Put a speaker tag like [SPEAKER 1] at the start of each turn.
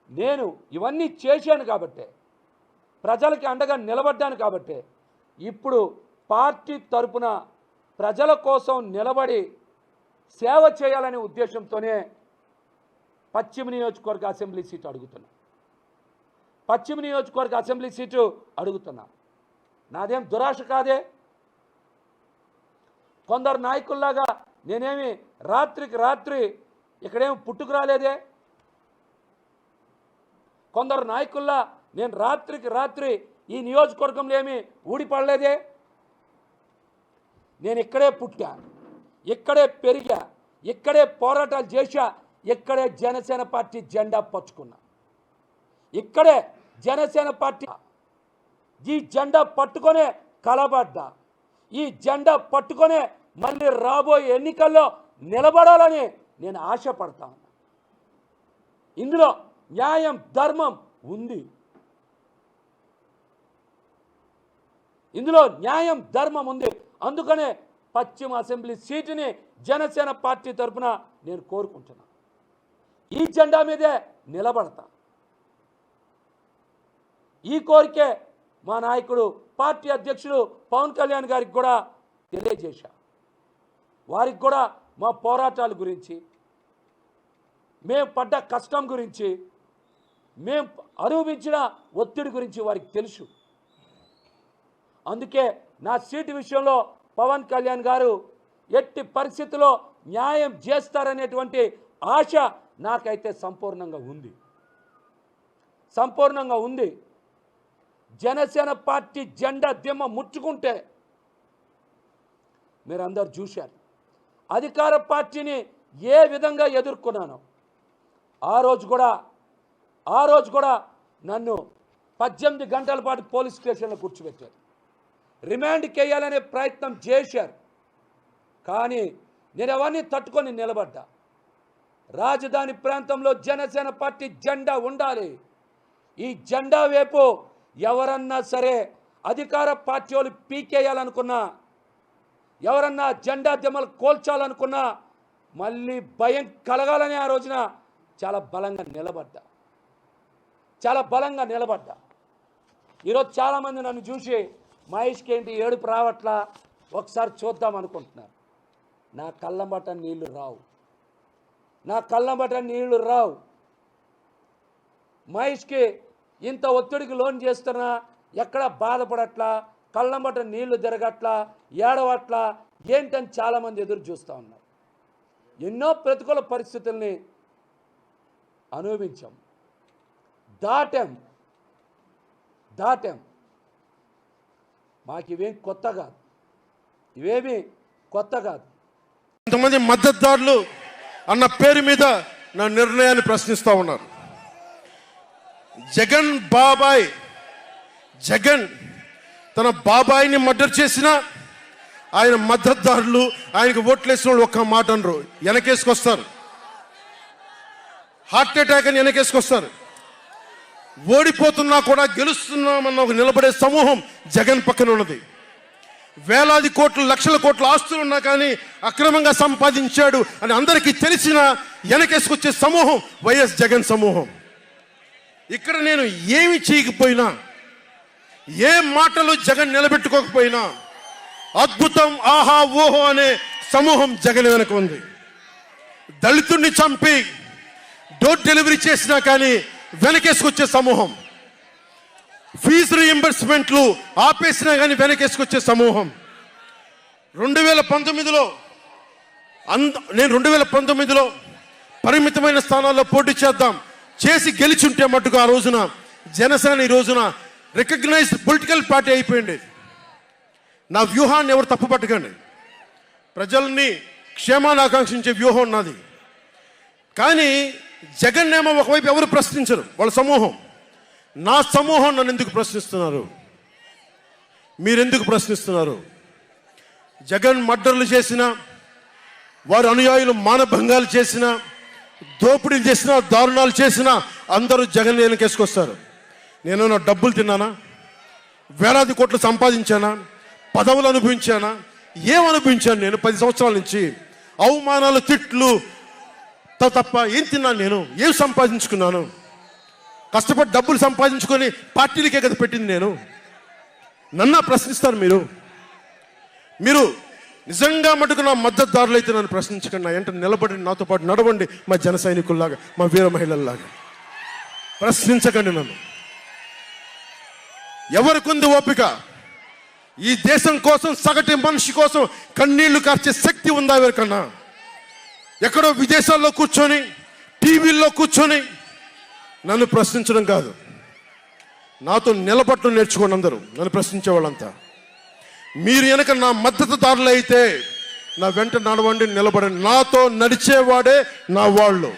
[SPEAKER 1] నేను ఇవన్నీ చేశాను కాబట్టే, ప్రజలకి అండగా నిలబడ్డాను కాబట్టే ఇప్పుడు పార్టీ తరపున ప్రజల కోసం నిలబడి సేవ చేయాలనే ఉద్దేశంతోనే పశ్చిమ నియోజకవర్గ అసెంబ్లీ సీటు అడుగుతున్నా. పశ్చిమ నియోజకవర్గ అసెంబ్లీ సీటు అడుగుతున్నా. నాదేం దురాశ కాదే. కొందరు నాయకుల్లాగా నేనేమి రాత్రికి రాత్రి ఇక్కడేమి పుట్టుకు రాలేదే. కొందరు నాయకుల్లా నేను రాత్రికి రాత్రి ఈ నియోజకవర్గంలో ఏమి ఊడిపడలేదే. నేను ఇక్కడే పుట్టా, ఇక్కడే పెరిగా, ఇక్కడే పోరాటాలు చేశా, ఇక్కడే జనసేన పార్టీ జెండా పట్టుకున్నా, ఇక్కడే జనసేన పార్టీ ఈ జెండా పట్టుకొనే కలబడ్డా, ఈ జెండా పట్టుకొనే మళ్ళీ రాబోయే ఎన్నికల్లో నిలబడాలని నేను ఆశపడతా ఉన్నా. ఇందులో న్యాయం ధర్మం ఉంది. ఇందులో న్యాయం ధర్మం ఉంది. అందుకనే పశ్చిమ అసెంబ్లీ సీటుని జనసేన పార్టీ తరఫున నేను కోరుకుంటున్నా. ఈ జెండా మీదే నిలబడతా. ఈ కోరికే మా నాయకుడు పార్టీ అధ్యక్షుడు పవన్ కళ్యాణ్ గారికి కూడా తెలియజేశా. వారికి కూడా మా పోరాటాల గురించి, మేము పడ్డ కష్టం గురించి, మేము అనుభవించిన ఒత్తిడి గురించి వారికి తెలుసు. అందుకే నా సీటు విషయంలో పవన్ కళ్యాణ్ గారు ఎట్టి పరిస్థితుల్లో న్యాయం చేస్తారనేటువంటి ఆశ నాకైతే సంపూర్ణంగా ఉంది. జనసేన పార్టీ జెండా దిమ్మ ముట్టుకుంటే మీరందరూ చూశారు. అధికార పార్టీని ఏ విధంగా ఎదుర్కొన్నానో ఆ రోజు కూడా నన్ను 18 గంటల పాటు పోలీస్ స్టేషన్లో కూర్చోబెట్టారు. రిమాండ్కి వేయాలనే ప్రయత్నం చేశారు. కానీ నేను అవన్నీ తట్టుకొని నిలబడ్డా. రాజధాని ప్రాంతంలో జనసేన పార్టీ జెండా ఉండాలి. ఈ జెండా వైపు ఎవరన్నా సరే అధికార పార్టీ వాళ్ళు పీకేయాలనుకున్నా, ఎవరన్నా జెండా దిమ్మలు కోల్చాలనుకున్నా మళ్ళీ భయం కలగాలని ఆ రోజున చాలా బలంగా నిలబడ్డా. ఈరోజు చాలామంది నన్ను చూసి మహేష్కి ఏంటి ఏడుపు రావట్లా, ఒకసారి చూద్దాం అనుకుంటున్నారు. నా కళ్ళంబట నీళ్లు రావు. మహేష్కి ఇంత ఒత్తిడికి లోన్ చేస్తున్నా ఎక్కడ బాధపడట్లా, కళ్ళంబట నీళ్లు తిరగట్లా, ఏడవట్లా ఏంటని చాలామంది ఎదురు చూస్తూ ఉన్నారు. ఎన్నో ప్రతికూల పరిస్థితుల్ని అనుభవించాం, దాటాం. మాకు ఇవేమి కొత్త కాదు.
[SPEAKER 2] కొంతమంది మద్దతుదారులు అన్న పేరు మీద నా నిర్ణయాన్ని ప్రశ్నిస్తూ ఉన్నారు. జగన్ తన బాబాయిని మర్డర్ చేసిన ఆయన మద్దతుదారులు, ఆయనకు ఓట్లేసిన వాళ్ళు ఒక్క మాట అనరు, వెనకేసుకొస్తారు. హార్ట్ అటాక్ అని వెనకేసుకొస్తారు. ఓడిపోతున్నా కూడా గెలుస్తున్నామన్న ఒక నిలబడే సమూహం జగన్ పక్కన ఉన్నది. వేలాది కోట్లు, లక్షల కోట్ల ఆస్తులు ఉన్నా కానీ అక్రమంగా సంపాదించాడు అని అందరికీ తెలిసిన వెనకేసుకొచ్చే సమూహం వైఎస్ జగన్ సమూహం. ఇక్కడ నేను ఏమి చేయకపోయినా, ఏ మాటలు జగన్ నిలబెట్టుకోకపోయినా అద్భుతం, ఆహా ఓహో అనే సమూహం జగన్ వెనక ఉంది. దళితుడిని చంపి డోర్ డెలివరీ చేసినా కానీ వెనకేసుకొచ్చే సమూహం, ఫీజు రీయింబర్స్మెంట్లు ఆపేసినా కానీ వెనకేసుకొచ్చే సమూహం. 2019లో పరిమితమైన స్థానాల్లో పోటీ చేసి గెలిచుంటే మట్టుకు ఆ రోజున జనసేన ఈ రోజున రికగ్నైజ్డ్ పొలిటికల్ పార్టీ అయిపోయింది. నా వ్యూహాన్ని ఎవరు తప్పుపట్టకండి. ప్రజల్ని క్షేమాన్ని ఆకాంక్షించే వ్యూహం ఉన్నది. కానీ జగన్ ఏమో ఒకవైపు ఎవరు ప్రశ్నించరు, వాళ్ళ సమూహం. నా సమూహం నన్ను ఎందుకు ప్రశ్నిస్తున్నారు? మీరెందుకు ప్రశ్నిస్తున్నారు? జగన్ మర్డర్లు చేసిన, వారి అనుయాయులు మానభంగాలు చేసిన, దోపిడీలు చేసిన, దారుణాలు చేసిన అందరూ జగన్ వెనకేసుకొస్తారు. నేను నా డబ్బులు తిన్నానా? వేలాది కోట్లు సంపాదించానా? పదవులు అనుభవించానా? ఏం అనుభవించాను? నేను 10 సంవత్సరాల నుంచి అవమానాలు, తిట్లు, తప్ప ఏం తిన్నాను నేను? ఏం సంపాదించుకున్నాను? కష్టపడి డబ్బులు సంపాదించుకొని పార్టీలకే కదా పెట్టింది నేను. నన్ను ప్రశ్నిస్తారు మీరు నిజంగా మటుకు నా మద్దతుదారులు అయితే నన్ను ప్రశ్నించకండి. నా వెంట నిలబడి నాతో పాటు నడవండి, మా జన సైనికుల్లాగా, మా వీర మహిళల్లాగా. ప్రశ్నించకండి నన్ను. ఎవరికుంది ఓపిక? ఈ దేశం కోసం, సగటు మనిషి కోసం కన్నీళ్లు కార్చే శక్తి ఉందా ఎవరికన్నా? ఎక్కడో విదేశాల్లో కూర్చొని, టీవీల్లో కూర్చొని నన్ను ప్రశ్నించడం కాదు, నాతో నిలబడటం నేర్చుకోండి అందరూ, నన్ను ప్రశ్నించే వాళ్ళంతా. మీరు వెనక నా మద్దతుదారులు అయితే నా వెంట నడవండి, నిలబడండి. నాతో నడిచేవాడే నా వాళ్ళు.